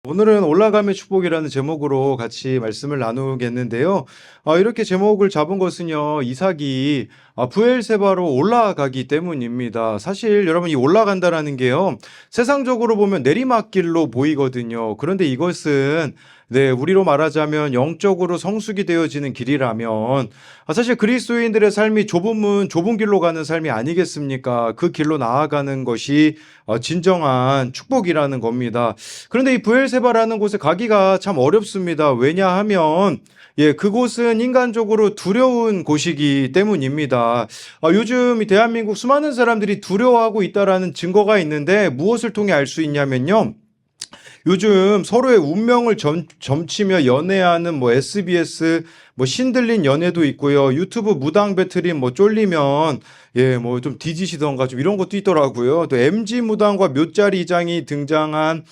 오늘은 올라감의 축복이라는 제목으로 같이 말씀을 나누겠는데요. 이렇게 제목을 잡은 것은요, 이삭이 부엘세바로 올라가기 때문입니다. 사실 여러분, 이 올라간다라는 게요, 세상적으로 보면 내리막길로 보이거든요. 그런데 이것은 우리로 말하자면 영적으로 성숙이 되어지는 길이라면, 사실 그리스도인들의 삶이 좁은 문, 좁은 길로 가는 삶이 아니겠습니까? 그 길로 나아가는 것이 진정한 축복이라는 겁니다. 그런데 이 부엘세바라는 곳에 가기가 참 어렵습니다. 왜냐하면 그곳은 인간적으로 두려운 곳이기 때문입니다. 요즘 이 대한민국 수많은 사람들이 두려워하고 있다라는 증거가 있는데 무엇을 통해 알 수 있냐면요. 요즘 서로의 운명을 점치며 연애하는 SBS, 신들린 연애도 있고요. 유튜브 무당 배틀인 쫄리면 좀 뒤지시던가 좀 이런 것도 있더라고요. 또 MG 무당과 묘짜리 이장이 등장한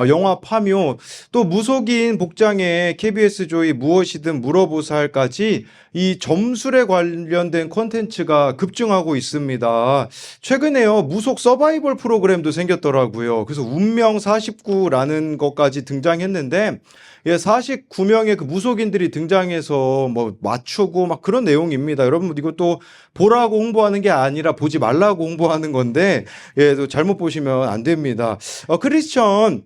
영화 파묘, 또 무속인 복장에 KBS 조이 무엇이든 물어보살까지 이 점술에 관련된 콘텐츠가 급증하고 있습니다. 최근에요, 무속 서바이벌 프로그램도 생겼더라고요. 그래서 운명 49라는 것까지 등장했는데 49명의 그 무속인들이 등장해서 맞추고 막 그런 내용입니다. 여러분, 이것도 보라고 홍보하는 게 아니라 보지 말라고 홍보하는 건데 또 잘못 보시면 안 됩니다. 크리스천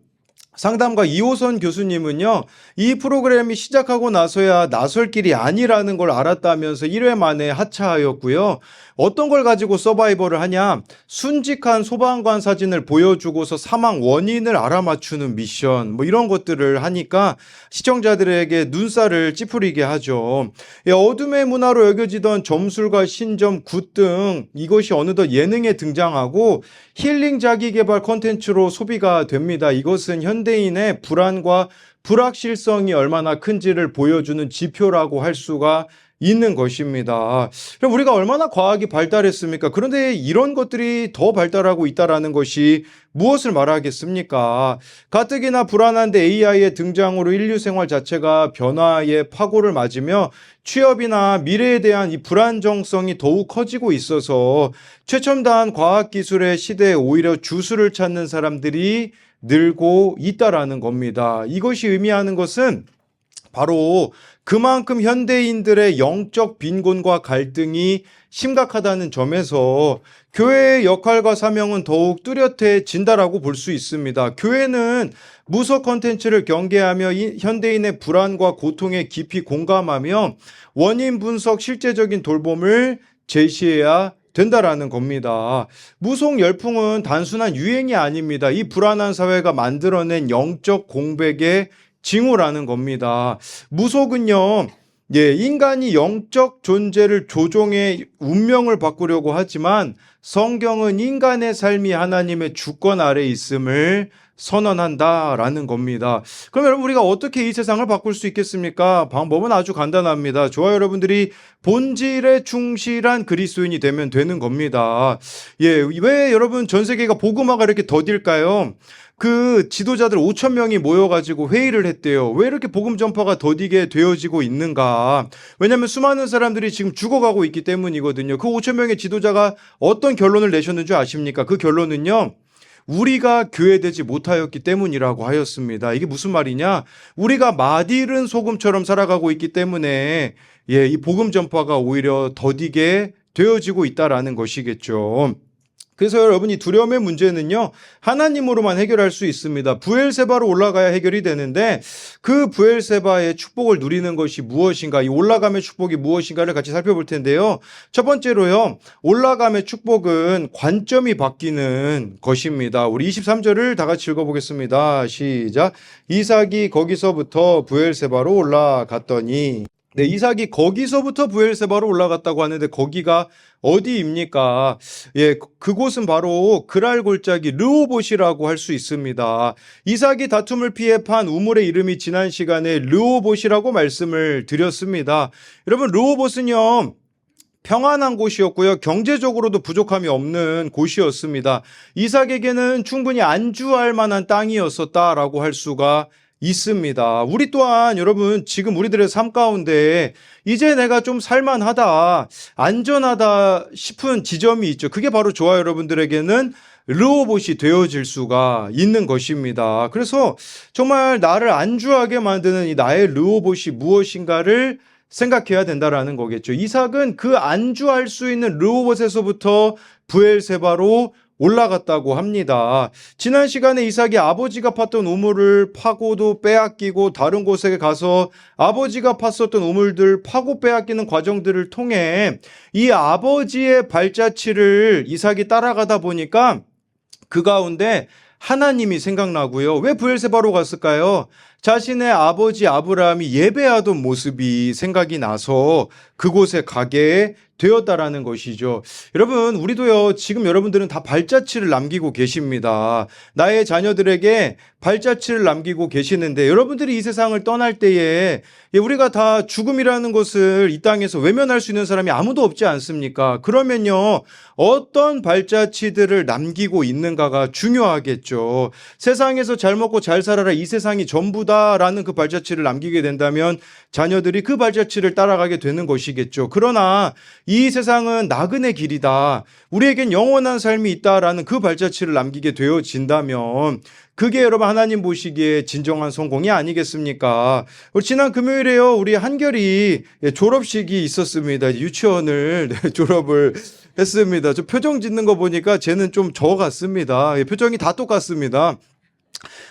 상담가 이호선 교수님은요, 이 프로그램이 시작하고 나서야 나설 길이 아니라는 걸 알았다면서 1회 만에 하차하였고요. 어떤 걸 가지고 서바이벌을 하냐? 순직한 소방관 사진을 보여주고서 사망 원인을 알아맞추는 미션, 이런 것들을 하니까 시청자들에게 눈살을 찌푸리게 하죠. 어둠의 문화로 여겨지던 점술과 신점, 굿 등 이것이 어느덧 예능에 등장하고 힐링 자기개발 콘텐츠로 소비가 됩니다. 이것은 현대인의 불안과 불확실성이 얼마나 큰지를 보여주는 지표라고 할 수가 있는 것입니다. 그럼 우리가 얼마나 과학이 발달했습니까? 그런데 이런 것들이 더 발달하고 있다는 것이 무엇을 말하겠습니까? 가뜩이나 불안한데 AI의 등장으로 인류 생활 자체가 변화의 파고를 맞으며 취업이나 미래에 대한 이 불안정성이 더욱 커지고 있어서 최첨단 과학기술의 시대에 오히려 주술을 찾는 사람들이 늘고 있다라는 겁니다. 이것이 의미하는 것은 바로 그만큼 현대인들의 영적 빈곤과 갈등이 심각하다는 점에서 교회의 역할과 사명은 더욱 뚜렷해진다라고 볼 수 있습니다. 교회는 무속 콘텐츠를 경계하며 현대인의 불안과 고통에 깊이 공감하며 원인 분석, 실제적인 돌봄을 제시해야 된다라는 겁니다. 무속 열풍은 단순한 유행이 아닙니다. 이 불안한 사회가 만들어낸 영적 공백의 징후라는 겁니다. 무속은요, 인간이 영적 존재를 조종해 운명을 바꾸려고 하지만 성경은 인간의 삶이 하나님의 주권 아래 있음을 선언한다라는 겁니다. 그럼 여러분, 우리가 어떻게 이 세상을 바꿀 수 있겠습니까? 방법은 아주 간단합니다. 저와 여러분들이 본질에 충실한 그리스도인이 되면 되는 겁니다. 왜 여러분 전 세계가 복음화가 이렇게 더딜까요? 그 지도자들 5천 명이 모여가지고 회의를 했대요. 왜 이렇게 복음 전파가 더디게 되어지고 있는가? 왜냐하면 수많은 사람들이 지금 죽어가고 있기 때문이거든요. 그 5천 명의 지도자가 어떤 결론을 내셨는 줄 아십니까? 그 결론은요, 우리가 교회되지 못하였기 때문이라고 하였습니다. 이게 무슨 말이냐? 우리가 맛있는 소금처럼 살아가고 있기 때문에 이 복음 전파가 오히려 더디게 되어지고 있다라는 것이겠죠. 그래서 여러분, 이 두려움의 문제는요, 하나님으로만 해결할 수 있습니다. 부엘세바로 올라가야 해결이 되는데 그 부엘세바의 축복을 누리는 것이 무엇인가, 이 올라감의 축복이 무엇인가를 같이 살펴볼 텐데요. 첫 번째로요, 올라감의 축복은 관점이 바뀌는 것입니다. 우리 23절을 다 같이 읽어보겠습니다. 시작. 이삭이 거기서부터 부엘세바로 올라갔더니. 이삭이 거기서부터 부엘세바로 올라갔다고 하는데 거기가 어디입니까? 그곳은 바로 그랄 골짜기 르호봇이라고 할 수 있습니다. 이삭이 다툼을 피해 판 우물의 이름이 지난 시간에 르호봇이라고 말씀을 드렸습니다. 여러분, 르호봇은요, 평안한 곳이었고요, 경제적으로도 부족함이 없는 곳이었습니다. 이삭에게는 충분히 안주할 만한 땅이었었다라고 할 수가 있습니다. 우리 또한 여러분, 지금 우리들의 삶 가운데 이제 내가 좀 살만하다, 안전하다 싶은 지점이 있죠. 그게 바로 저와 여러분들에게는 르호봇이 되어질 수가 있는 것입니다. 그래서 정말 나를 안주하게 만드는 이 나의 르호봇이 무엇인가를 생각해야 된다라는 거겠죠. 이삭은 그 안주할 수 있는 르호봇에서부터 브엘세바로 올라갔다고 합니다. 지난 시간에 이삭이 아버지가 팠던 우물을 파고도 빼앗기고 다른 곳에 가서 아버지가 팠었던 우물들 파고 빼앗기는 과정들을 통해 이 아버지의 발자취를 이삭이 따라가다 보니까 그 가운데 하나님이 생각나고요. 왜 브엘세바로 갔을까요? 자신의 아버지 아브라함이 예배하던 모습이 생각이 나서 그곳에 가게 되었다라는 것이죠. 여러분, 우리도요, 지금 여러분들은 다 발자취를 남기고 계십니다. 나의 자녀들에게 발자취를 남기고 계시는데 여러분들이 이 세상을 떠날 때에 우리가 다 죽음이라는 것을 이 땅에서 외면할 수 있는 사람이 아무도 없지 않습니까? 그러면요, 어떤 발자취들을 남기고 있는가가 중요하겠죠. 세상에서 잘 먹고 잘 살아라, 이 세상이 전부다라는 그 발자취를 남기게 된다면 자녀들이 그 발자취를 따라가게 되는 것이겠죠. 그러나 이 세상은 나그네 길이다, 우리에겐 영원한 삶이 있다라는 그 발자취를 남기게 되어진다면 그게 여러분 하나님 보시기에 진정한 성공이 아니겠습니까? 우리 지난 금요일에요, 우리 한결이 졸업식이 있었습니다. 유치원을 졸업을 했습니다. 저 표정 짓는 거 보니까 쟤는 좀 저 같습니다. 표정이 다 똑같습니다.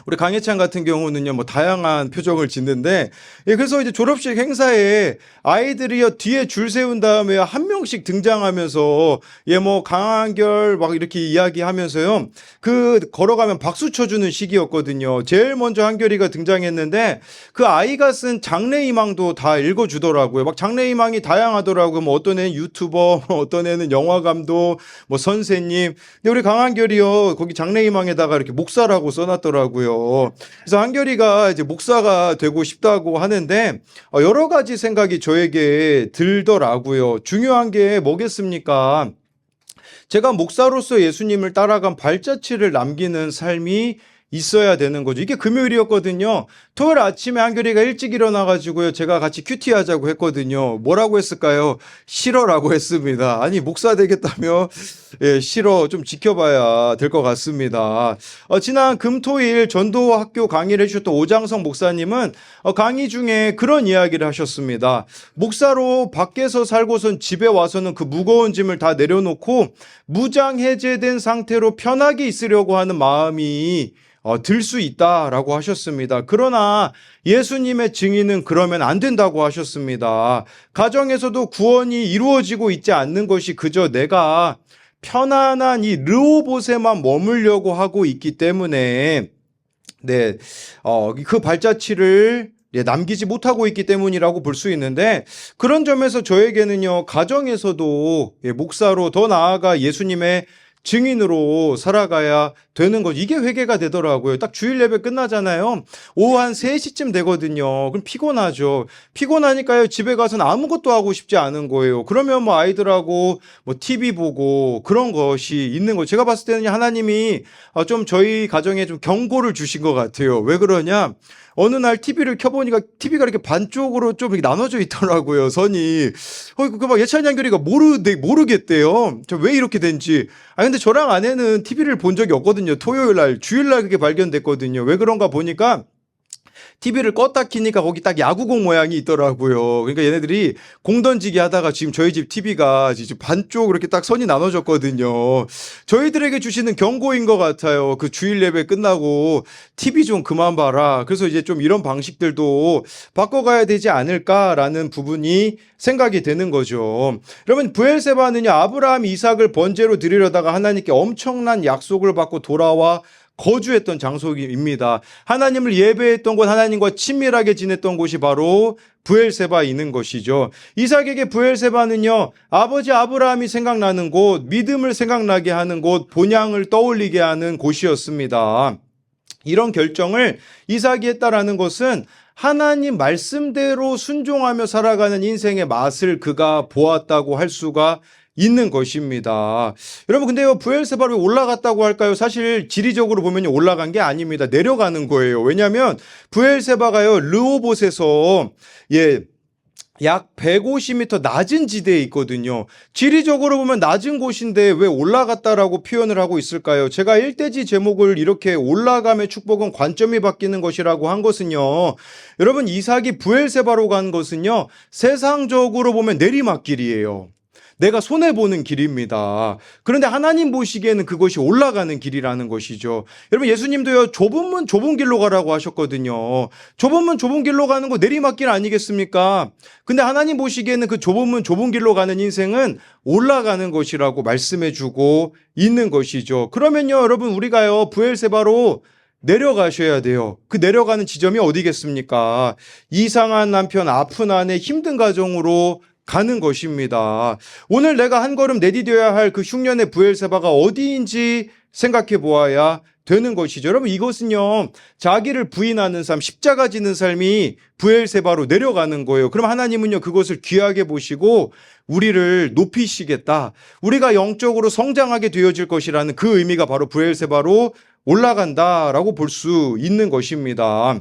우리 강혜찬 같은 경우는요, 뭐 다양한 표정을 짓는데, 그래서 이제 졸업식 행사에 아이들이요 뒤에 줄 세운 다음에 한 명씩 등장하면서 뭐 강한결 막 이렇게 이야기하면서요, 그 걸어가면 박수 쳐주는 시기였거든요. 제일 먼저 한결이가 등장했는데 그 아이가 쓴 장래희망도 다 읽어주더라고요. 막 장래희망이 다양하더라고요. 뭐 어떤 애는 유튜버, 어떤 애는 영화감독, 뭐 선생님. 근데 우리 강한결이요, 거기 장래희망에다가 이렇게 목사라고 써놨더라고요. 그래서 한결이가 이제 목사가 되고 싶다고 하는데 여러 가지 생각이 저에게 들더라고요. 중요한 게 뭐겠습니까? 제가 목사로서 예수님을 따라간 발자취를 남기는 삶이 있어야 되는 거죠. 이게 금요일이었거든요. 토요일 아침에 한결이가 일찍 일어나가지고요, 제가 같이 큐티 하자고 했거든요. 뭐라고 했을까요? 싫어라고 했습니다. 아니, 목사 되겠다며? 싫어. 좀 지켜봐야 될 것 같습니다. 지난 금토일 전도학교 강의를 해주셨던 오장성 목사님은 강의 중에 그런 이야기를 하셨습니다. 목사로 밖에서 살고선 집에 와서는 그 무거운 짐을 다 내려놓고 무장해제된 상태로 편하게 있으려고 하는 마음이 들 수 있다라고 하셨습니다. 그러나 예수님의 증인은 그러면 안 된다고 하셨습니다. 가정에서도 구원이 이루어지고 있지 않는 것이 그저 내가 편안한 이 르호봇에만 머물려고 하고 있기 때문에 그 발자취를 남기지 못하고 있기 때문이라고 볼 수 있는데, 그런 점에서 저에게는요, 가정에서도 목사로 더 나아가 예수님의 증인으로 살아가야 되는 거죠. 이게 회개가 되더라고요. 딱 주일 예배 끝나잖아요. 오후 한 3시쯤 되거든요. 그럼 피곤하죠. 피곤하니까요, 집에 가서는 아무것도 하고 싶지 않은 거예요. 그러면 뭐 아이들하고 뭐 TV 보고 그런 것이 있는 거예요. 제가 봤을 때는 하나님이 좀 저희 가정에 좀 경고를 주신 것 같아요. 왜 그러냐? 어느 날 TV를 켜보니까 TV가 이렇게 반쪽으로 좀 이렇게 나눠져 있더라고요, 선이. 막 예찬이 한결이가 모르겠대요. 저 왜 이렇게 된지. 근데 저랑 아내는 TV를 본 적이 없거든요. 토요일 날, 주일 날 그게 발견됐거든요. 왜 그런가 보니까 TV를 껐다 키니까 거기 딱 야구공 모양이 있더라고요. 그러니까 얘네들이 공 던지기 하다가 지금 저희 집 TV가 지금 반쪽으로 이렇게 딱 선이 나눠졌거든요. 저희들에게 주시는 경고인 것 같아요. 그 주일 예배 끝나고 TV 좀 그만 봐라. 그래서 이제 좀 이런 방식들도 바꿔가야 되지 않을까라는 부분이 생각이 되는 거죠. 여러분, 브엘세바는요, 아브라함 이삭을 번제로 드리려다가 하나님께 엄청난 약속을 받고 돌아와 거주했던 장소입니다. 하나님을 예배했던 곳, 하나님과 친밀하게 지냈던 곳이 바로 브엘세바이는 것이죠. 이삭에게 브엘세바는요, 아버지 아브라함이 생각나는 곳, 믿음을 생각나게 하는 곳, 본향을 떠올리게 하는 곳이었습니다. 이런 결정을 이삭이 했다라는 것은 하나님 말씀대로 순종하며 살아가는 인생의 맛을 그가 보았다고 할 수가 있는 것입니다. 여러분, 근데요, 브엘세바로 올라갔다고 할까요? 사실 지리적으로 보면 올라간 게 아닙니다. 내려가는 거예요. 왜냐하면 브엘세바가요, 르호봇에서 약 150m 낮은 지대에 있거든요. 지리적으로 보면 낮은 곳인데 왜 올라갔다라고 표현을 하고 있을까요? 제가 일대지 제목을 이렇게 올라감의 축복은 관점이 바뀌는 것이라고 한 것은요. 여러분 이삭이 부엘세바로 간 것은요. 세상적으로 보면 내리막길이에요. 내가 손해보는 길입니다. 그런데 하나님 보시기에는 그것이 올라가는 길이라는 것이죠. 여러분 예수님도요. 좁은 문 좁은 길로 가라고 하셨거든요. 좁은 문 좁은 길로 가는 거 내리막길 아니겠습니까? 근데 하나님 보시기에는 그 좁은 문 좁은 길로 가는 인생은 올라가는 것이라고 말씀해주고 있는 것이죠. 그러면요 여러분 우리가요 부엘세바로 내려가셔야 돼요. 그 내려가는 지점이 어디겠습니까? 이상한 남편, 아픈 아내, 힘든 가정으로 가는 것입니다. 오늘 내가 한 걸음 내디뎌야 할 그 흉년의 부엘세바가 어디인지 생각해 보아야 되는 것이죠. 여러분 이것은요 자기를 부인하는 삶, 십자가 지는 삶이 부엘세바로 내려가는 거예요. 그럼 하나님은요 그것을 귀하게 보시고 우리를 높이시겠다. 우리가 영적으로 성장하게 되어질 것이라는 그 의미가 바로 부엘세바로 올라간다라고 볼 수 있는 것입니다.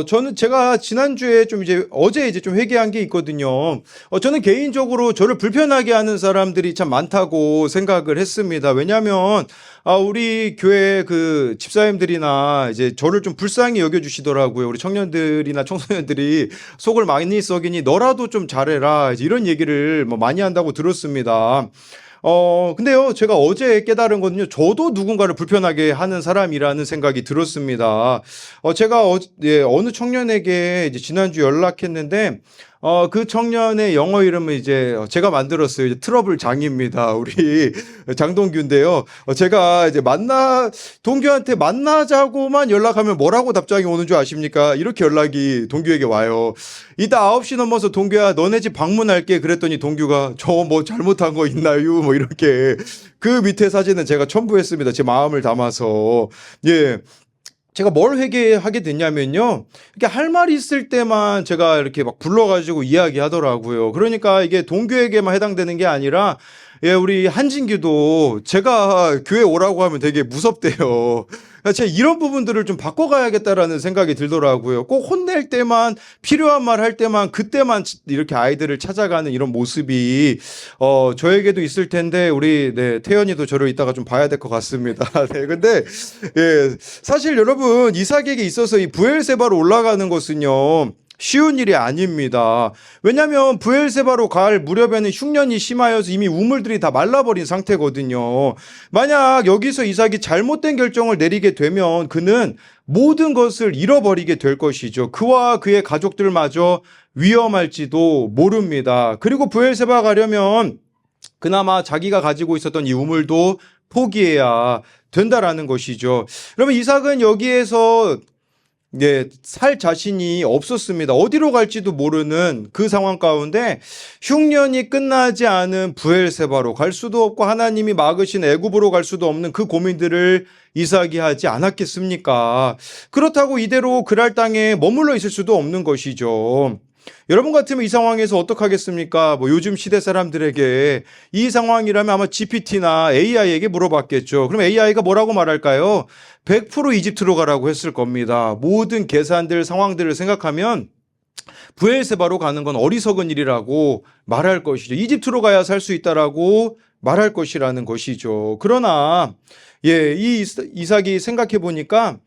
저는 제가 지난주에 좀 어제 좀 회개한 게 있거든요. 저는 개인적으로 저를 불편하게 하는 사람들이 참 많다고 생각을 했습니다. 왜냐하면, 우리 교회 그 집사님들이나 이제 저를 좀 불쌍히 여겨주시더라고요. 우리 청년들이나 청소년들이 속을 많이 썩이니 너라도 좀 잘해라. 이제 이런 얘기를 뭐 많이 한다고 들었습니다. 근데요, 제가 어제 깨달은 거는요, 저도 누군가를 불편하게 하는 사람이라는 생각이 들었습니다. 제가 어느 청년에게 이제 지난주 연락했는데, 그 청년의 영어 이름은 이제 제가 만들었어요. 이제 트러블 장입니다. 우리 장동규인데요. 제가 이제 동규한테 만나자고만 연락하면 뭐라고 답장이 오는 줄 아십니까? 이렇게 연락이 동규에게 와요. 이따 9시 넘어서 동규야, 너네 집 방문할게. 그랬더니 동규가 저 뭐 잘못한 거 있나요? 뭐 이렇게. 그 밑에 사진은 제가 첨부했습니다. 제 마음을 담아서. 예. 제가 뭘 회개하게 됐냐면요. 이렇게 할 말이 있을 때만 제가 이렇게 막 불러가지고 이야기하더라고요. 그러니까 이게 동교에게만 해당되는 게 아니라, 예, 우리 한진규도 제가 교회 오라고 하면 되게 무섭대요. 제가 이런 부분들을 좀 바꿔가야겠다라는 생각이 들더라고요. 꼭 혼낼 때만, 필요한 말 할 때만, 그때만 이렇게 아이들을 찾아가는 이런 모습이, 저에게도 있을 텐데, 우리, 네, 태연이도 저를 이따가 좀 봐야 될 것 같습니다. 네, 근데, 예, 사실 여러분, 이삭에게 있어서 이 부엘세바로 올라가는 것은요, 쉬운 일이 아닙니다. 왜냐하면 부엘세바로 갈 무렵에는 흉년이 심하여서 이미 우물들이 다 말라버린 상태거든요. 만약 여기서 이삭이 잘못된 결정을 내리게 되면 그는 모든 것을 잃어버리게 될 것이죠. 그와 그의 가족들마저 위험할지도 모릅니다. 그리고 부엘세바 가려면 그나마 자기가 가지고 있었던 이 우물도 포기해야 된다라는 것이죠. 그러면 이삭은 여기에서 살 자신이 없었습니다. 어디로 갈지도 모르는 그 상황 가운데 흉년이 끝나지 않은 부엘세바로 갈 수도 없고 하나님이 막으신 애굽으로 갈 수도 없는 그 고민들을 이삭이 하지 않았겠습니까? 그렇다고 이대로 그랄 땅에 머물러 있을 수도 없는 것이죠. 여러분 같으면 이 상황에서 어떡하겠습니까? 뭐 요즘 시대 사람들에게 이 상황이라면 아마 GPT나 AI에게 물어봤겠죠. 그럼 AI가 뭐라고 말할까요? 100% 이집트로 가라고 했을 겁니다. 모든 계산들, 상황들을 생각하면 부엘세바로 가는 건 어리석은 일이라고 말할 것이죠. 이집트로 가야 살 수 있다라고 말할 것이라는 것이죠. 그러나 이 이삭이 생각해 보니까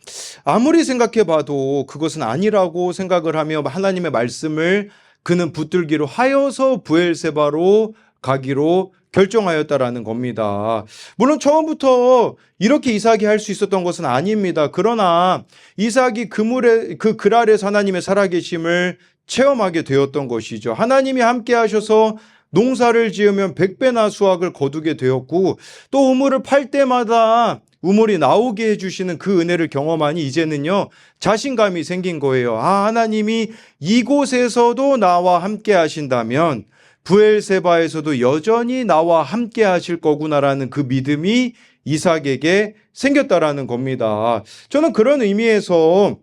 아무리 생각해 봐도 그것은 아니라고 생각을 하며 하나님의 말씀을 그는 붙들기로 하여서 부엘세바로 가기로 결정하였다라는 겁니다. 물론 처음부터 이렇게 이삭이 할 수 있었던 것은 아닙니다. 그러나 이삭이 그 글 아래서 하나님의 살아계심을 체험하게 되었던 것이죠. 하나님이 함께 하셔서 농사를 지으면 100배나 수확을 거두게 되었고 또 우물을 팔 때마다 우물이 나오게 해주시는 그 은혜를 경험하니 이제는요 자신감이 생긴 거예요. 하나님이 이곳에서도 나와 함께 하신다면 부엘세바에서도 여전히 나와 함께 하실 거구나라는 그 믿음이 이삭에게 생겼다라는 겁니다. 저는 그런 의미에서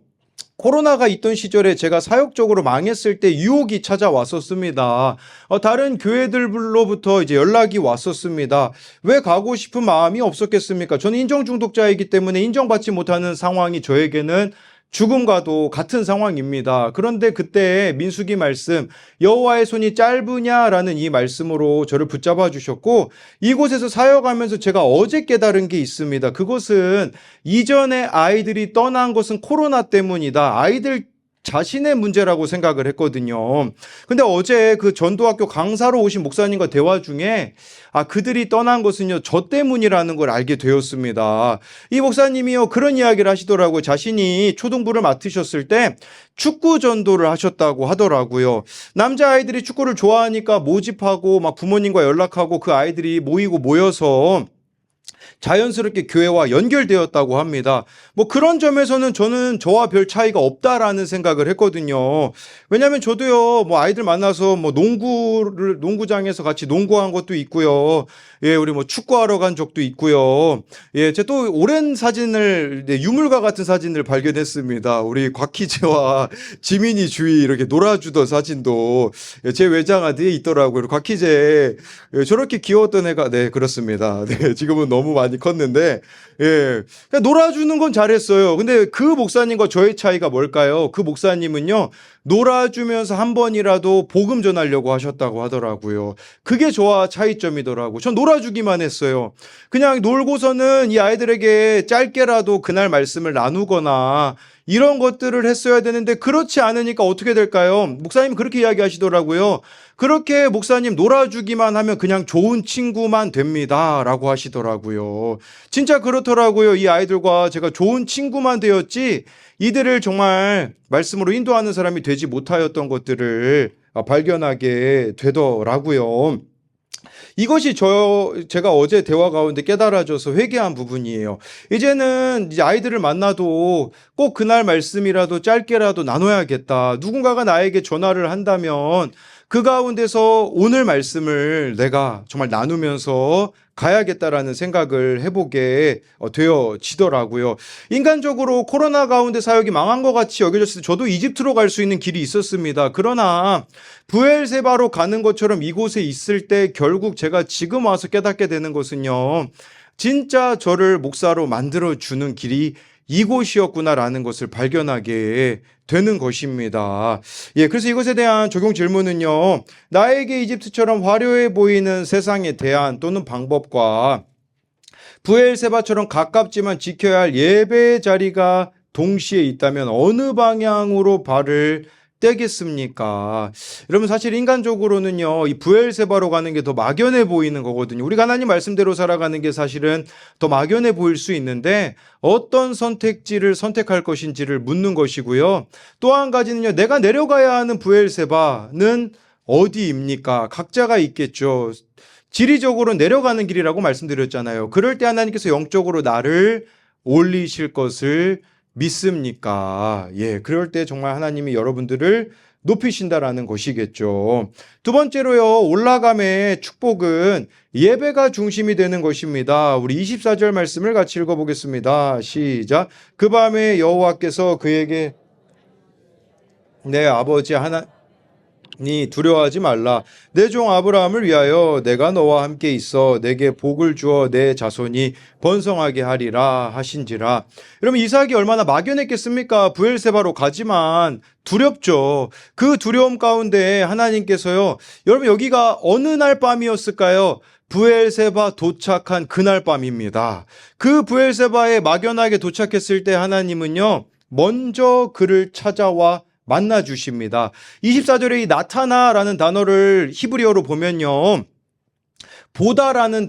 코로나가 있던 시절에 제가 사역적으로 망했을 때 유혹이 찾아왔었습니다. 다른 교회들로부터 이제 연락이 왔었습니다. 왜 가고 싶은 마음이 없었겠습니까? 저는 인정 중독자이기 때문에 인정받지 못하는 상황이 저에게는 죽음과도 같은 상황입니다. 그런데 그때 민수기 말씀 여호와의 손이 짧으냐라는 이 말씀으로 저를 붙잡아 주셨고 이곳에서 사역하면서 제가 어제 깨달은 게 있습니다. 그것은 이전에 아이들이 떠난 것은 코로나 때문이다. 아이들 자신의 문제라고 생각을 했거든요. 근데 어제 그 전도학교 강사로 오신 목사님과 대화 중에 그들이 떠난 것은요, 저 때문이라는 걸 알게 되었습니다. 이 목사님이요, 그런 이야기를 하시더라고요. 자신이 초등부를 맡으셨을 때 축구 전도를 하셨다고 하더라고요. 남자아이들이 축구를 좋아하니까 모집하고 막 부모님과 연락하고 그 아이들이 모이고 모여서 자연스럽게 교회와 연결되었다고 합니다. 뭐 그런 점에서는 저는 저와 별 차이가 없다라는 생각을 했거든요. 왜냐하면 저도요, 뭐 아이들 만나서 뭐 농구장에서 같이 농구한 것도 있고요. 예, 우리 뭐 축구하러 간 적도 있고요. 예, 제가 또 오랜 사진을, 유물과 같은 사진을 발견했습니다. 우리 곽희재와 지민이 주위 이렇게 놀아주던 사진도 제 외장 아래에 있더라고요. 곽희재, 저렇게 귀여웠던 애가, 네, 그렇습니다. 네, 지금은 너무 많이 컸는데, 예, 그냥 놀아주는 건 잘했어요. 근데 그 목사님과 저의 차이가 뭘까요? 그 목사님은요, 놀아주면서 한 번이라도 복음 전하려고 하셨다고 하더라고요. 그게 저와 차이점이더라고요. 전 놀아주기만 했어요. 그냥 놀고서는 이 아이들에게 짧게라도 그날 말씀을 나누거나 이런 것들을 했어야 되는데 그렇지 않으니까 어떻게 될까요? 목사님 그렇게 이야기하시더라고요. 그렇게 목사님 놀아주기만 하면 그냥 좋은 친구만 됩니다. 라고 하시더라고요. 진짜 그렇더라고요. 이 아이들과 제가 좋은 친구만 되었지 이들을 정말 말씀으로 인도하는 사람이 되지 못하였던 것들을 발견하게 되더라고요. 이것이 제가 어제 대화 가운데 깨달아져서 회개한 부분이에요. 이제는 이제 아이들을 만나도 꼭 그날 말씀이라도 짧게라도 나눠야겠다. 누군가가 나에게 전화를 한다면 그 가운데서 오늘 말씀을 내가 정말 나누면서 가야겠다라는 생각을 해보게 되어지더라고요. 인간적으로 코로나 가운데 사역이 망한 것 같이 여겨졌을 때 저도 이집트로 갈 수 있는 길이 있었습니다. 그러나 브엘세바로 가는 것처럼 이곳에 있을 때 결국 제가 지금 와서 깨닫게 되는 것은요. 진짜 저를 목사로 만들어주는 길이 이곳이었구나라는 것을 발견하게 되는 것입니다. 예, 그래서 이것에 대한 적용 질문은요. 나에게 이집트처럼 화려해 보이는 세상에 대한 또는 방법과 브엘세바처럼 가깝지만 지켜야 할 예배의 자리가 동시에 있다면 어느 방향으로 발을 떼겠습니까? 여러분 사실 인간적으로는요. 이 브엘세바로 가는 게 더 막연해 보이는 거거든요. 우리가 하나님 말씀대로 살아가는 게 사실은 더 막연해 보일 수 있는데 어떤 선택지를 선택할 것인지를 묻는 것이고요. 또 한 가지는요. 내가 내려가야 하는 브엘세바는 어디입니까? 각자가 있겠죠. 지리적으로 내려가는 길이라고 말씀드렸잖아요. 그럴 때 하나님께서 영적으로 나를 올리실 것을 믿습니까? 예, 그럴 때 정말 하나님이 여러분들을 높이신다라는 것이겠죠. 두 번째로요, 올라감의 축복은 예배가 중심이 되는 것입니다. 우리 24절 말씀을 같이 읽어보겠습니다. 시작. 그 밤에 여호와께서 그에게 내 아버지 하나니 두려워하지 말라. 내 종 아브라함을 위하여 내가 너와 함께 있어 내게 복을 주어 내 자손이 번성하게 하리라 하신지라. 여러분 이삭이 얼마나 막연했겠습니까? 브엘세바로 가지만 두렵죠. 그 두려움 가운데 하나님께서요. 여러분 여기가 어느 날 밤이었을까요? 브엘세바 도착한 그날 밤입니다. 그 브엘세바에 막연하게 도착했을 때 하나님은요. 먼저 그를 찾아와 만나 주십니다. 24절에 이 나타나라는 단어를 히브리어로 보면요. 보다라는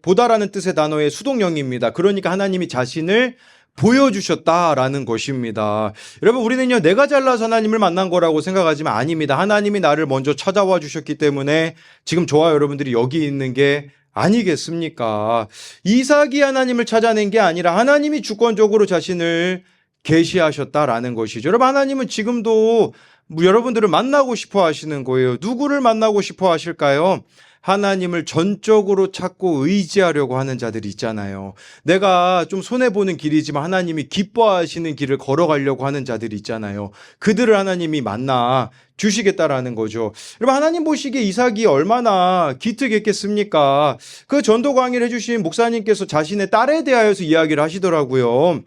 보다라는 뜻의 단어의 수동형입니다. 그러니까 하나님이 자신을 보여주셨다라는 것입니다. 여러분 우리는요. 내가 잘나서 하나님을 만난 거라고 생각하지만 아닙니다. 하나님이 나를 먼저 찾아와 주셨기 때문에 지금 저와 여러분들이 여기 있는 게 아니겠습니까? 이삭이 하나님을 찾아낸 게 아니라 하나님이 주권적으로 자신을 계시하셨다라는 것이죠. 여러분 하나님은 지금도 여러분들을 만나고 싶어 하시는 거예요. 누구를 만나고 싶어 하실까요? 하나님을 전적으로 찾고 의지하려고 하는 자들이 있잖아요. 내가 좀 손해보는 길이지만 하나님이 기뻐하시는 길을 걸어가려고 하는 자들이 있잖아요. 그들을 하나님이 만나 주시겠다라는 거죠. 여러분 하나님 보시기에 이삭이 얼마나 기특했겠습니까? 그 전도 강의를 해주신 목사님께서 자신의 딸에 대하여서 이야기를 하시더라고요.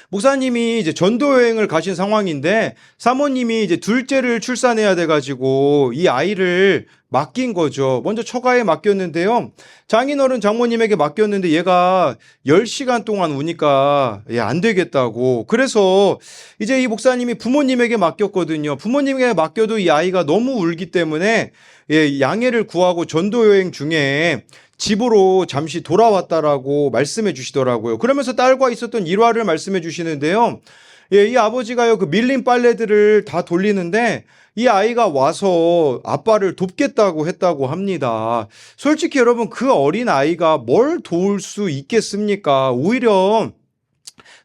목사님이 이제 전도 여행을 가신 상황인데 사모님이 이제 둘째를 출산해야 돼가지고 이 아이를 맡긴 거죠. 먼저 처가에 맡겼는데요. 장인어른 장모님에게 맡겼는데 얘가 10시간 동안 우니까 안 되겠다고. 그래서 이제 이 목사님이 부모님에게 맡겼거든요. 부모님에게 맡겨도 이 아이가 너무 울기 때문에 양해를 구하고 전도 여행 중에 집으로 잠시 돌아왔다라고 말씀해 주시더라고요. 그러면서 딸과 있었던 일화를 말씀해 주시는데요. 이 아버지가요, 그 밀린 빨래들을 다 돌리는데 이 아이가 와서 아빠를 돕겠다고 했다고 합니다. 솔직히 여러분, 그 어린 아이가 뭘 도울 수 있겠습니까? 오히려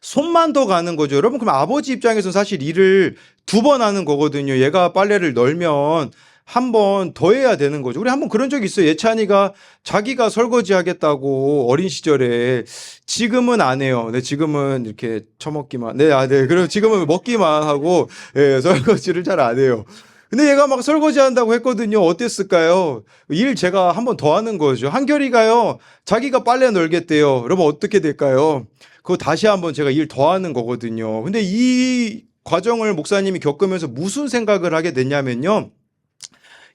손만 더 가는 거죠. 여러분, 그럼 아버지 입장에서 사실 일을 2번 하는 거거든요. 얘가 빨래를 널면 한 번 더 해야 되는 거죠. 우리 한번 그런 적 있어요. 예찬이가 자기가 설거지 하겠다고 어린 시절에. 지금은 안 해요. 네, 지금은 이렇게 처먹기만. 네, 네. 그럼 지금은 먹기만 하고, 설거지를 잘 안 해요. 근데 얘가 막 설거지 한다고 했거든요. 어땠을까요? 일 제가 한 번 더 하는 거죠. 한결이가요, 자기가 빨래 널겠대요. 여러분, 어떻게 될까요? 그거 다시 한번 제가 일 더 하는 거거든요. 근데 이 과정을 목사님이 겪으면서 무슨 생각을 하게 됐냐면요.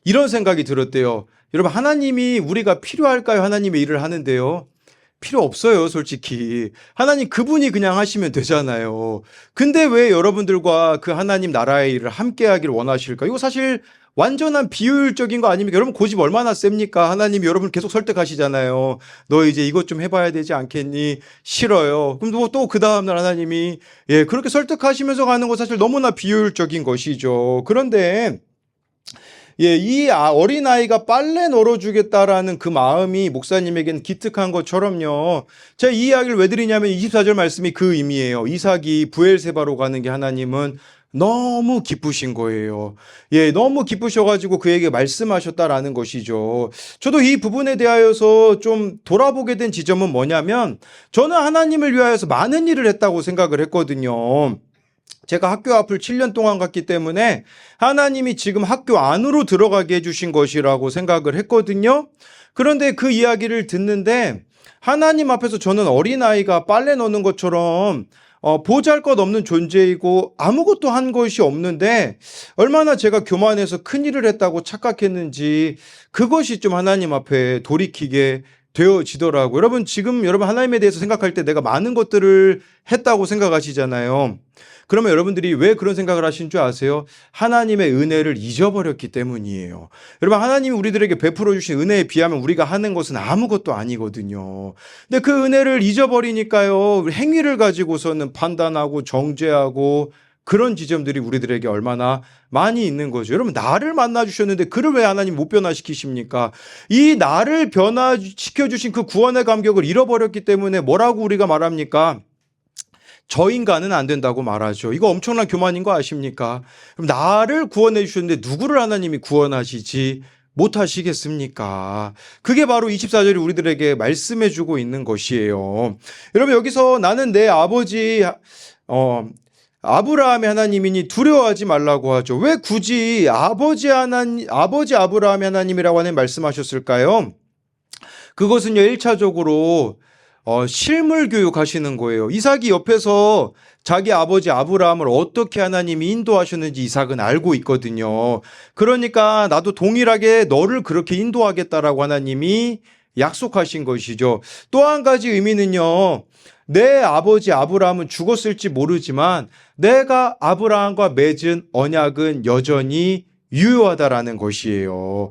이런 생각이 들었대요. 여러분, 하나님이 우리가 필요할까요? 하나님의 일을 하는데요. 필요 없어요, 솔직히. 하나님 그분이 그냥 하시면 되잖아요. 근데 왜 여러분들과 그 하나님 나라의 일을 함께 하기를 원하실까? 이거 사실 완전한 비효율적인 거 아닙니까? 여러분, 고집 얼마나 셉니까? 하나님이 여러분 계속 설득하시잖아요. 너 이제 이것 좀 해봐야 되지 않겠니? 싫어요. 그럼 또 그 다음날 하나님이 그렇게 설득하시면서 가는 거 사실 너무나 비효율적인 것이죠. 그런데 이 어린아이가 빨래 널어주겠다라는 그 마음이 목사님에겐 기특한 것처럼요. 제가 이 이야기를 왜 드리냐면 24절 말씀이 그 의미예요. 이삭이 부엘세바로 가는 게 하나님은 너무 기쁘신 거예요. 너무 기쁘셔가지고 그에게 말씀하셨다라는 것이죠. 저도 이 부분에 대하여서 좀 돌아보게 된 지점은 뭐냐면, 저는 하나님을 위하여서 많은 일을 했다고 생각을 했거든요. 제가 학교 앞을 7년 동안 갔기 때문에 하나님이 지금 학교 안으로 들어가게 해주신 것이라고 생각을 했거든요. 그런데 그 이야기를 듣는데 하나님 앞에서 저는 어린아이가 빨래 넣는 것처럼 보잘것없는 존재이고 아무것도 한 것이 없는데 얼마나 제가 교만해서 큰일을 했다고 착각했는지, 그것이 좀 하나님 앞에 돌이키게 되어지더라고요. 여러분, 지금 여러분 하나님에 대해서 생각할 때 내가 많은 것들을 했다고 생각하시잖아요. 그러면 여러분들이 왜 그런 생각을 하신 줄 아세요? 하나님의 은혜를 잊어버렸기 때문이에요. 여러분, 하나님이 우리들에게 베풀어 주신 은혜에 비하면 우리가 하는 것은 아무것도 아니거든요. 근데 그 은혜를 잊어버리니까요, 행위를 가지고서는 판단하고 정죄하고 그런 지점들이 우리들에게 얼마나 많이 있는 거죠. 여러분, 나를 만나 주셨는데 그를 왜 하나님 못 변화시키십니까? 이 나를 변화시켜 주신 그 구원의 감격을 잃어버렸기 때문에 뭐라고 우리가 말합니까? 저 인간은 안 된다고 말하죠. 이거 엄청난 교만인 거 아십니까? 그럼 나를 구원해 주셨는데 누구를 하나님이 구원하시지 못하시겠습니까? 그게 바로 24절이 우리들에게 말씀해 주고 있는 것이에요. 여러분, 여기서 나는 내 아버지 아브라함의 하나님이니 두려워하지 말라고 하죠. 왜 굳이 아버지 아브라함의 하나님이라고 하는 말씀하셨을까요? 그것은요, 1차적으로 실물 교육하시는 거예요. 이삭이 옆에서 자기 아버지 아브라함을 어떻게 하나님이 인도하셨는지 이삭은 알고 있거든요. 그러니까 나도 동일하게 너를 그렇게 인도하겠다라고 하나님이 약속하신 것이죠. 또 한 가지 의미는요, 내 아버지 아브라함은 죽었을지 모르지만 내가 아브라함과 맺은 언약은 여전히 유효하다라는 것이에요.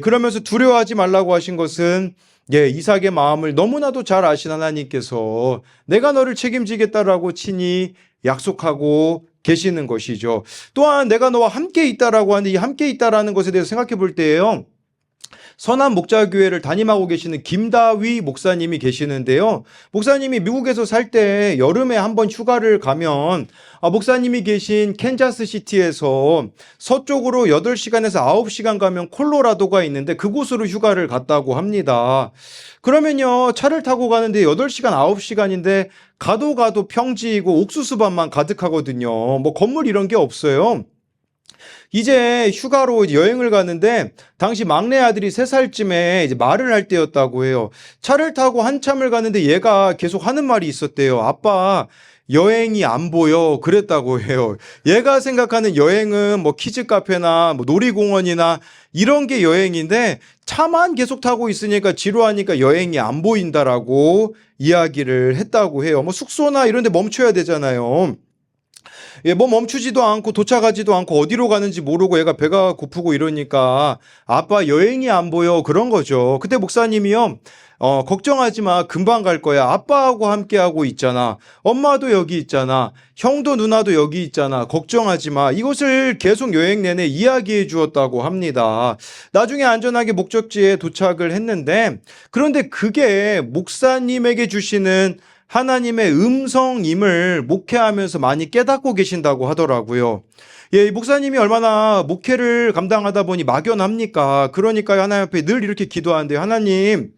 그러면서 두려워하지 말라고 하신 것은 이삭의 마음을 너무나도 잘 아신 하나님께서 내가 너를 책임지겠다라고 친히 약속하고 계시는 것이죠. 또한 내가 너와 함께 있다라고 하는 이 함께 있다라는 것에 대해서 생각해 볼 때에요, 선한 목자교회를 담임하고 계시는 김다위 목사님이 계시는데요. 목사님이 미국에서 살 때 여름에 한번 휴가를 가면 목사님이 계신 캔자스 시티에서 서쪽으로 8시간에서 9시간 가면 콜로라도가 있는데 그곳으로 휴가를 갔다고 합니다. 그러면요, 차를 타고 가는데 8시간, 9시간인데 가도 평지이고 옥수수밭만 가득하거든요. 뭐 건물 이런 게 없어요. 이제 휴가로 여행을 가는데 당시 막내 아들이 3살쯤에 이제 말을 할 때였다고 해요. 차를 타고 한참을 가는데 얘가 계속 하는 말이 있었대요. 아빠, 여행이 안 보여 그랬다고 해요. 얘가 생각하는 여행은 뭐 키즈 카페나 뭐 놀이공원이나 이런 게 여행인데 차만 계속 타고 있으니까 지루하니까 여행이 안 보인다라고 이야기를 했다고 해요. 뭐 숙소나 이런 데 멈춰야 되잖아요. 예, 뭐 멈추지도 않고 도착하지도 않고 어디로 가는지 모르고 얘가 배가 고프고 이러니까 아빠 여행이 안 보여 그런 거죠. 그때 목사님이요. 걱정하지 마. 금방 갈 거야. 아빠하고 함께하고 있잖아. 엄마도 여기 있잖아. 형도 누나도 여기 있잖아. 걱정하지 마. 이것을 계속 여행 내내 이야기해 주었다고 합니다. 나중에 안전하게 목적지에 도착을 했는데 그런데 그게 목사님에게 주시는 하나님의 음성임을 목회하면서 많이 깨닫고 계신다고 하더라고요. 예, 이 목사님이 얼마나 목회를 감당하다 보니 막연합니까? 그러니까 하나님 앞에 늘 이렇게 기도하는데 하나님,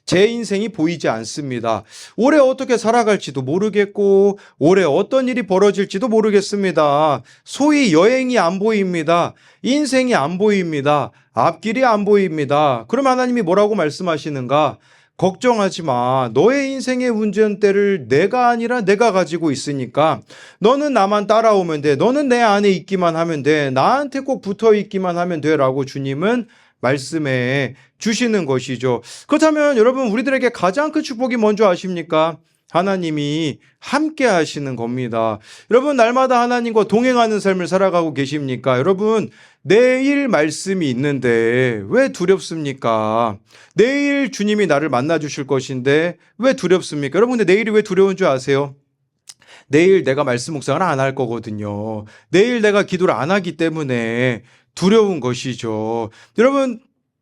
제 인생이 보이지 않습니다. 올해 어떻게 살아갈지도 모르겠고 올해 어떤 일이 벌어질지도 모르겠습니다. 소위 여행이 안 보입니다. 인생이 안 보입니다. 앞길이 안 보입니다. 그럼 하나님이 뭐라고 말씀하시는가? 걱정하지 마. 너의 인생의 운전대를 내가 아니라 내가 가지고 있으니까 너는 나만 따라오면 돼. 너는 내 안에 있기만 하면 돼. 나한테 꼭 붙어 있기만 하면 돼. 라고 주님은 말씀해 주시는 것이죠. 그렇다면 여러분 우리들에게 가장 큰 축복이 뭔지 아십니까? 하나님이 함께 하시는 겁니다. 여러분 날마다 하나님과 동행하는 삶을 살아가고 계십니까? 여러분 내일 말씀이 있는데 왜 두렵습니까? 내일 주님이 나를 만나 주실 것인데 왜 두렵습니까? 여러분 근데 내일이 왜 두려운 줄 아세요? 내일 내가 말씀 묵상을 안 할 거거든요. 내일 내가 기도를 안 하기 때문에 두려운 것이죠. 여러분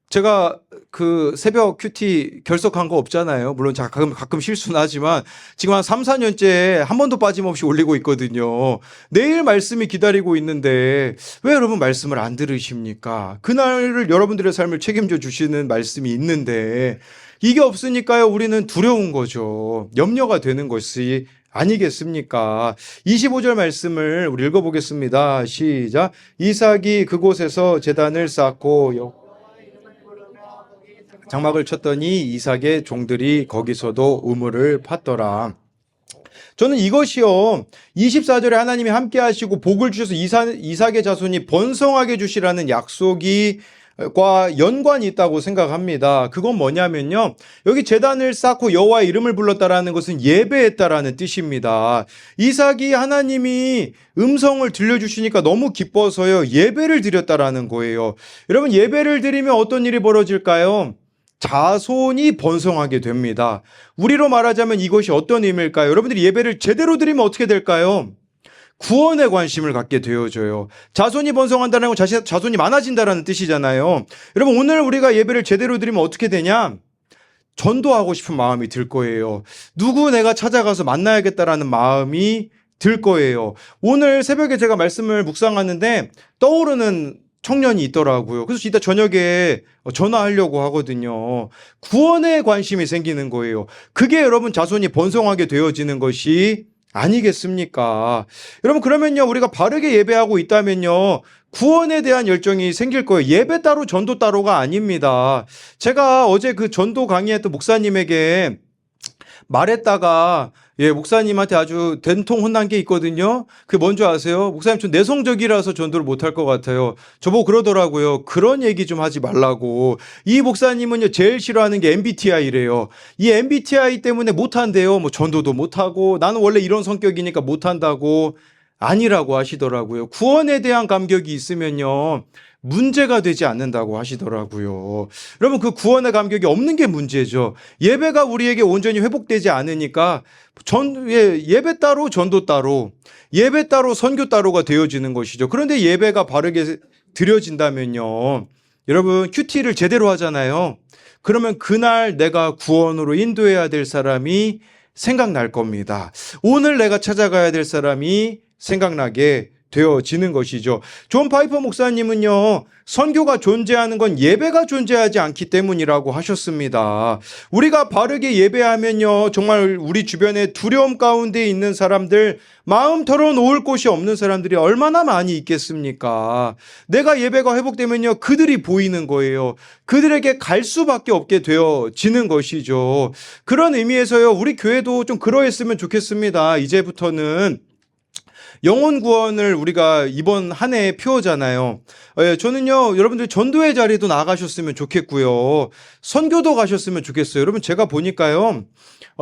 제가 그 새벽 큐티 결석한 거 없잖아요. 물론 가끔 실수는 하지만 지금 한 3, 4년째 한 번도 빠짐없이 올리고 있거든요. 내일 말씀이 기다리고 있는데 왜 여러분 말씀을 안 들으십니까? 그날을 여러분들의 삶을 책임져 주시는 말씀이 있는데 이게 없으니까요. 우리는 두려운 거죠. 염려가 되는 것이 아니겠습니까? 25절 말씀을 우리 읽어보겠습니다. 시작. 이삭이 그곳에서 제단을 쌓고 장막을 쳤더니 이삭의 종들이 거기서도 우물을 팠더라. 저는 이것이요 24절에 하나님이 함께 하시고 복을 주셔서 이삭의 자손이 번성하게 주시라는 약속이 과 연관이 있다고 생각합니다. 그건 뭐냐면요. 여기 제단을 쌓고 여호와의 이름을 불렀다라는 것은 예배했다라는 뜻입니다. 이삭이 하나님이 음성을 들려주시니까 너무 기뻐서요. 예배를 드렸다라는 거예요. 여러분 예배를 드리면 어떤 일이 벌어질까요? 자손이 번성하게 됩니다. 우리로 말하자면 이것이 어떤 의미일까요? 여러분들이 예배를 제대로 드리면 어떻게 될까요? 구원에 관심을 갖게 되어져요. 자손이 번성한다는 건 자손이 많아진다는 뜻이잖아요. 여러분 오늘 우리가 예배를 제대로 드리면 어떻게 되냐? 전도하고 싶은 마음이 들 거예요. 누구 내가 찾아가서 만나야겠다라는 마음이 들 거예요. 오늘 새벽에 제가 말씀을 묵상하는데 떠오르는 청년이 있더라고요. 그래서 이따 저녁에 전화하려고 하거든요. 구원에 관심이 생기는 거예요. 그게 여러분 자손이 번성하게 되어지는 것이 아니겠습니까? 여러분 그러면요 우리가 바르게 예배하고 있다면요 구원에 대한 열정이 생길 거예요. 예배 따로 전도 따로가 아닙니다. 제가 어제 그 전도 강의했던 목사님에게 말했다가 목사님한테 아주 된통 혼난 게 있거든요. 그게 뭔지 아세요? 목사님 좀 내성적이라서 전도를 못할 것 같아요. 저보고 그러더라고요. 그런 얘기 좀 하지 말라고. 이 목사님은요 제일 싫어하는 게 MBTI래요. 이 MBTI 때문에 못한대요. 뭐 전도도 못하고 나는 원래 이런 성격이니까 못한다고. 아니라고 하시더라고요. 구원에 대한 감격이 있으면요 문제가 되지 않는다고 하시더라고요. 여러분 그 구원의 감격이 없는 게 문제죠. 예배가 우리에게 온전히 회복되지 않으니까 예배 따로 전도 따로 예배 따로 선교 따로가 되어지는 것이죠. 그런데 예배가 바르게 드려진다면요 여러분 큐티를 제대로 하잖아요. 그러면 그날 내가 구원으로 인도해야 될 사람이 생각날 겁니다. 오늘 내가 찾아가야 될 사람이 생각나게 되어지는 것이죠. 존 파이퍼 목사님은요, 선교가 존재하는 건 예배가 존재하지 않기 때문이라고 하셨습니다. 우리가 바르게 예배하면요, 정말 우리 주변에 두려움 가운데 있는 사람들, 마음 털어놓을 곳이 없는 사람들이 얼마나 많이 있겠습니까? 내가 예배가 회복되면요, 그들이 보이는 거예요. 그들에게 갈 수밖에 없게 되어지는 것이죠. 그런 의미에서요, 우리 교회도 좀 그러했으면 좋겠습니다. 이제부터는 영혼 구원을 우리가 이번 한 해에 표어잖아요. 저는요, 여러분들 전도의 자리도 나가셨으면 좋겠고요. 선교도 가셨으면 좋겠어요. 여러분, 제가 보니까요,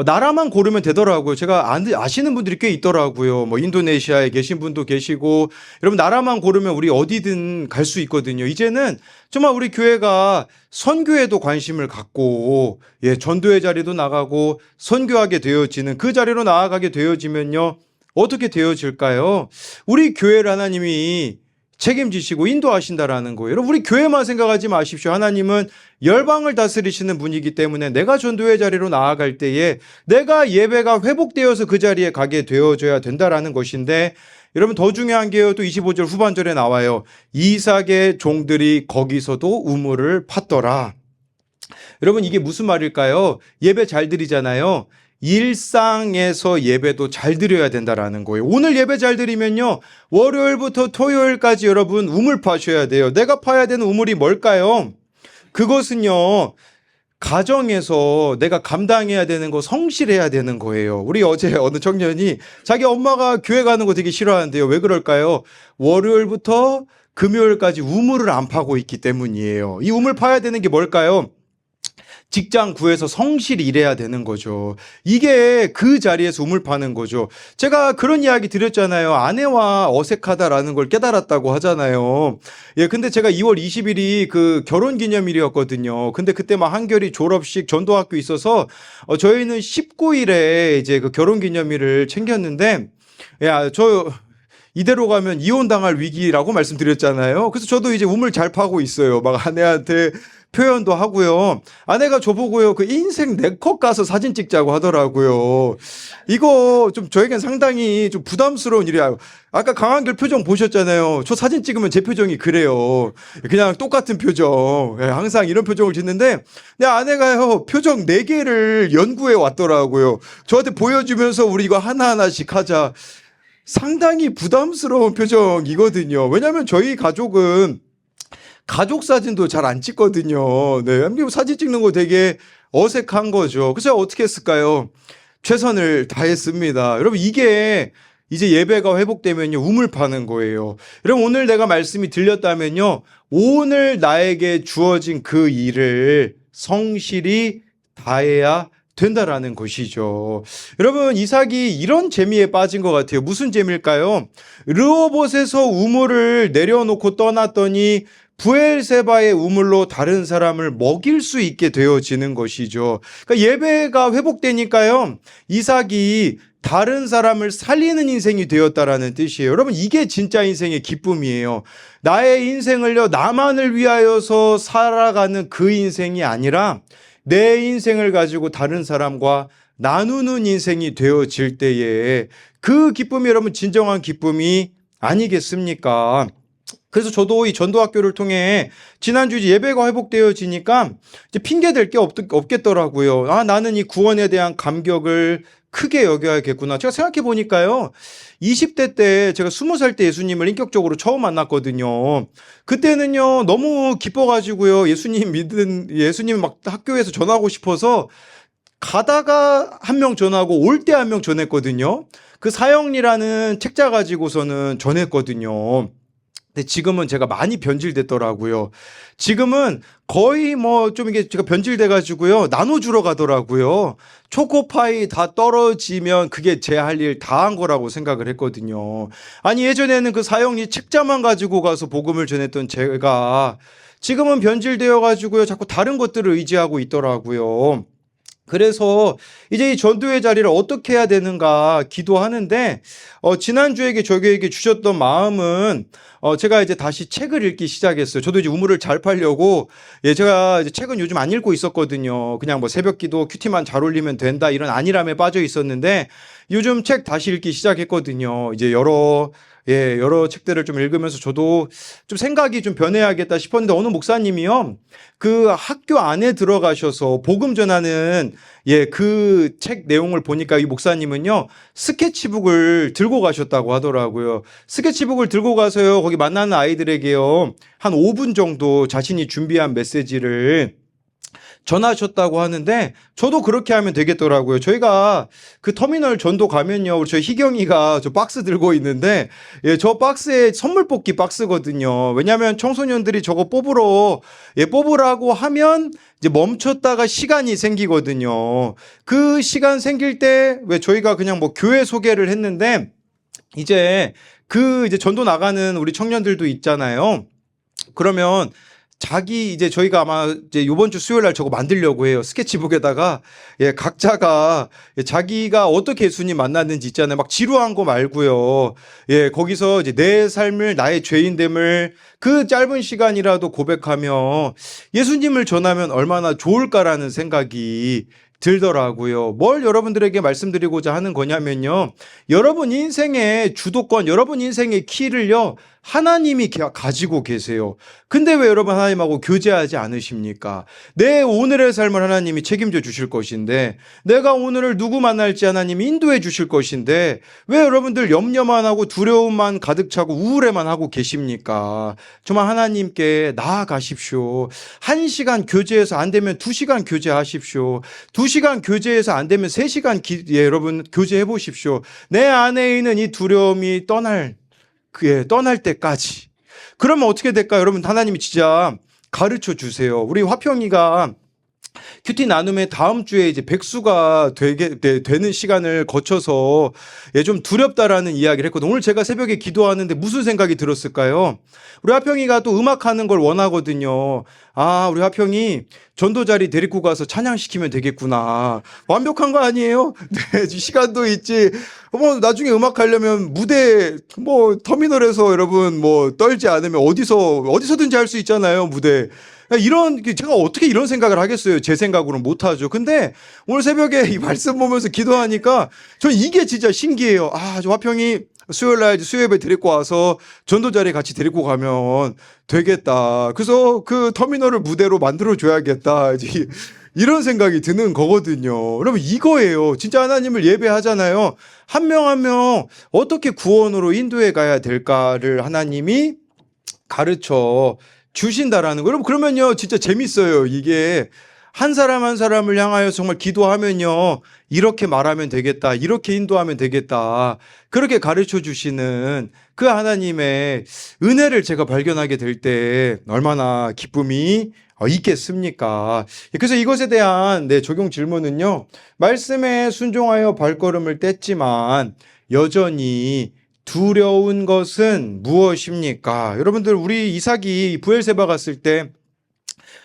나라만 고르면 되더라고요. 제가 아시는 분들이 꽤 있더라고요. 뭐, 인도네시아에 계신 분도 계시고, 여러분, 나라만 고르면 우리 어디든 갈 수 있거든요. 이제는 정말 우리 교회가 선교에도 관심을 갖고, 전도의 자리도 나가고, 선교하게 되어지는 그 자리로 나아가게 되어지면요, 어떻게 되어질까요? 우리 교회를 하나님이 책임지시고 인도하신다라는 거예요. 여러분, 우리 교회만 생각하지 마십시오. 하나님은 열방을 다스리시는 분이기 때문에 내가 전도의 자리로 나아갈 때에 내가 예배가 회복되어서 그 자리에 가게 되어져야 된다라는 것인데, 여러분, 더 중요한 게요, 또 25절 후반절에 나와요. 이삭의 종들이 거기서도 우물을 팠더라. 여러분, 이게 무슨 말일까요? 예배 잘 드리잖아요. 일상에서 예배도 잘 드려야 된다라는 거예요. 오늘 예배 잘 드리면요, 월요일부터 토요일까지 여러분 우물 파셔야 돼요. 내가 파야 되는 우물이 뭘까요? 그것은요, 가정에서 내가 감당해야 되는 거, 성실해야 되는 거예요. 우리 어제 어느 청년이 자기 엄마가 교회 가는 거 되게 싫어하는데요. 왜 그럴까요? 월요일부터 금요일까지 우물을 안 파고 있기 때문이에요. 이 우물 파야 되는 게 뭘까요? 직장 구해서 성실히 일해야 되는 거죠. 이게 그 자리에서 우물 파는 거죠. 제가 그런 이야기 드렸잖아요. 아내와 어색하다라는 걸 깨달았다고 하잖아요. 근데 제가 2월 20일이 그 결혼 기념일이었거든요. 근데 그때 막 한결이 졸업식 전도학교 있어서 저희는 19일에 이제 그 결혼 기념일을 챙겼는데, 이대로 가면 이혼당할 위기라고 말씀드렸잖아요. 그래서 저도 이제 우물 잘 파고 있어요. 막 아내한테 표현도 하고요. 아내가 저보고요, 그 인생 4컷 가서 사진 찍자고 하더라고요. 이거 좀 저에겐 상당히 좀 부담스러운 일이야. 아까 강한결 표정 보셨잖아요. 저 사진 찍으면 제 표정이 그래요. 그냥 똑같은 표정. 항상 이런 표정을 짓는데, 내 아내가요, 표정 4개를 연구해 왔더라고요. 저한테 보여주면서 우리 이거 하나하나씩 하자. 상당히 부담스러운 표정이거든요. 왜냐하면 저희 가족은 가족 사진도 잘 안 찍거든요. 네, 사진 찍는 거 되게 어색한 거죠. 그래서 어떻게 했을까요? 최선을 다했습니다. 여러분, 이게 이제 예배가 회복되면요, 우물 파는 거예요. 여러분, 오늘 내가 말씀이 들렸다면요, 오늘 나에게 주어진 그 일을 성실히 다해야 된다라는 것이죠. 여러분, 이삭이 이런 재미에 빠진 것 같아요. 무슨 재미일까요? 르호봇에서 우물을 내려놓고 떠났더니 브엘세바의 우물로 다른 사람을 먹일 수 있게 되어지는 것이죠. 그러니까 예배가 회복되니까요, 이삭이 다른 사람을 살리는 인생이 되었다라는 뜻이에요. 여러분, 이게 진짜 인생의 기쁨이에요. 나의 인생을요, 나만을 위하여서 살아가는 그 인생이 아니라 내 인생을 가지고 다른 사람과 나누는 인생이 되어질 때에 그 기쁨이 여러분 진정한 기쁨이 아니겠습니까? 그래서 저도 이 전도학교를 통해 지난주 예배가 회복되어지니까 이제 핑계댈 게 없겠더라고요. 아, 나는 이 구원에 대한 감격을 크게 여겨야겠구나. 제가 생각해 보니까요, 20대 때 제가 20살 때 예수님을 인격적으로 처음 만났거든요. 그때는요, 너무 기뻐가지고요, 예수님 막 학교에서 전하고 싶어서 가다가 한 명 전하고 올 때 한 명 전했거든요. 그 사형리라는 책자 가지고서는 전했거든요. 근데 지금은 제가 많이 변질됐더라고요. 지금은 거의 뭐 좀 이게 제가 변질돼가지고요, 나눠주러 가더라고요. 초코파이 다 떨어지면 그게 제 할 일 다 한 거라고 생각을 했거든요. 아니, 예전에는 그 사형리 책자만 가지고 가서 복음을 전했던 제가 지금은 변질되어가지고요, 자꾸 다른 것들을 의지하고 있더라고요. 그래서 이제 이 전도의 자리를 어떻게 해야 되는가 기도하는데, 지난주에 저에게 주셨던 마음은, 제가 이제 다시 책을 읽기 시작했어요. 저도 이제 우물을 잘 팔려고, 제가 이제 책은 요즘 안 읽고 있었거든요. 그냥 뭐 새벽 기도 큐티만 잘 올리면 된다, 이런 안일함에 빠져 있었는데, 요즘 책 다시 읽기 시작했거든요. 이제 여러 예, 여러 책들을 좀 읽으면서 저도 좀 생각이 좀 변해야겠다 싶었는데 어느 목사님이요. 그 학교 안에 들어가셔서 복음 전하는 예, 그 책 내용을 보니까 이 목사님은요. 스케치북을 들고 가셨다고 하더라고요. 스케치북을 들고 가서요. 거기 만나는 아이들에게요. 한 5분 정도 자신이 준비한 메시지를 전하셨다고 하는데 저도 그렇게 하면 되겠더라고요. 저희가 그 터미널 전도 가면요. 우리 저희 희경이가 저 박스 들고 있는데 예, 저 박스에 선물 뽑기 박스거든요. 왜냐하면 청소년들이 저거 뽑으라고 하면 이제 멈췄다가 시간이 생기거든요. 그 시간 생길 때 왜 저희가 그냥 뭐 교회 소개를 했는데 이제 전도 나가는 우리 청년들도 있잖아요. 그러면 이제 저희가 아마 이제 요번 주 수요일 날 저거 만들려고 해요. 스케치북에다가 예, 각자가 자기가 어떻게 예수님 만났는지 있잖아요. 막 지루한 거 말고요. 예, 거기서 이제 내 삶을 나의 죄인됨을 그 짧은 시간이라도 고백하며 예수님을 전하면 얼마나 좋을까라는 생각이 들더라고요. 뭘 여러분들에게 말씀드리고자 하는 거냐면요. 여러분 인생의 주도권, 여러분 인생의 키를요. 하나님이 가지고 계세요. 근데 왜 여러분 하나님하고 교제하지 않으십니까? 내 오늘의 삶을 하나님이 책임져 주실 것인데 내가 오늘을 누구 만날지 하나님이 인도해 주실 것인데 왜 여러분들 염려만 하고 두려움만 가득 차고 우울해만 하고 계십니까? 정말 하나님께 나아가십시오. 1시간 교제해서 안 되면 2시간 교제하십시오. 2시간 교제해서 안 되면 3시간 여러분 교제해 보십시오. 내 안에 있는 이 두려움이 떠날 때까지. 그러면 어떻게 될까요? 여러분 하나님이 진짜 가르쳐 주세요. 우리 화평이가 큐티 나눔의 다음 주에 이제 백수가 되는 시간을 거쳐서 예, 좀 두렵다라는 이야기를 했거든요. 오늘 제가 새벽에 기도하는데 무슨 생각이 들었을까요? 우리 화평이가 또 음악하는 걸 원하거든요. 아, 우리 화평이 전도 자리 데리고 가서 찬양시키면 되겠구나. 완벽한 거 아니에요? 네, 시간도 있지. 뭐 나중에 음악하려면 무대 터미널에서 여러분 떨지 않으면 어디서든지 할 수 있잖아요, 무대. 제가 어떻게 이런 생각을 하겠어요? 제 생각으로는 못하죠. 근데 오늘 새벽에 이 말씀 보면서 기도하니까 전 이게 진짜 신기해요. 아, 저 화평이 수요일 날 수요예배 데리고 와서 전도 자리 같이 데리고 가면 되겠다. 그래서 그 터미널을 무대로 만들어 줘야겠다. 이런 생각이 드는 거거든요. 여러분 이거예요. 진짜 하나님을 예배하잖아요. 한 명 한 명 어떻게 구원으로 인도해 가야 될까를 하나님이 가르쳐 주신다라는 거. 여러분 그러면요 진짜 재밌어요. 이게 한 사람 한 사람을 향하여 정말 기도하면요 이렇게 말하면 되겠다, 이렇게 인도하면 되겠다, 그렇게 가르쳐 주시는 그 하나님의 은혜를 제가 발견하게 될 때 얼마나 기쁨이 있겠습니까? 그래서 이것에 대한 적용 질문은요, 말씀에 순종하여 발걸음을 뗐지만 여전히 두려운 것은 무엇입니까? 여러분들 우리 이삭이 브엘세바 갔을 때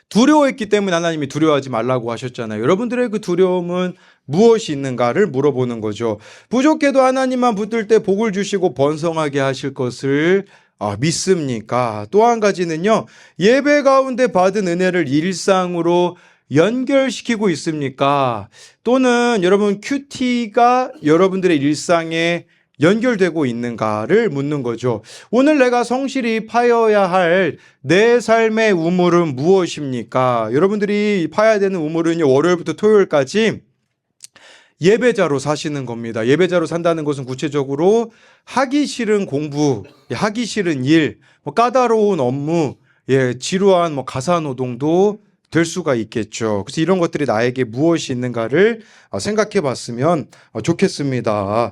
두려워했기 때문에 하나님이 두려워하지 말라고 하셨잖아요. 여러분들의 그 두려움은 무엇이 있는가를 물어보는 거죠. 부족해도 하나님만 붙들 때 복을 주시고 번성하게 하실 것을 믿습니까? 또 한 가지는요, 예배 가운데 받은 은혜를 일상으로 연결시키고 있습니까? 또는 여러분 큐티가 여러분들의 일상에 연결되고 있는가를 묻는 거죠. 오늘 내가 성실히 파여야 할 내 삶의 우물은 무엇입니까? 여러분들이 파야 되는 우물은요, 월요일부터 토요일까지 예배자로 사시는 겁니다. 예배자로 산다는 것은 구체적으로 하기 싫은 공부, 하기 싫은 일, 까다로운 업무, 지루한 가사 노동도 될 수가 있겠죠. 그래서 이런 것들이 나에게 무엇이 있는가를 생각해 봤으면 좋겠습니다.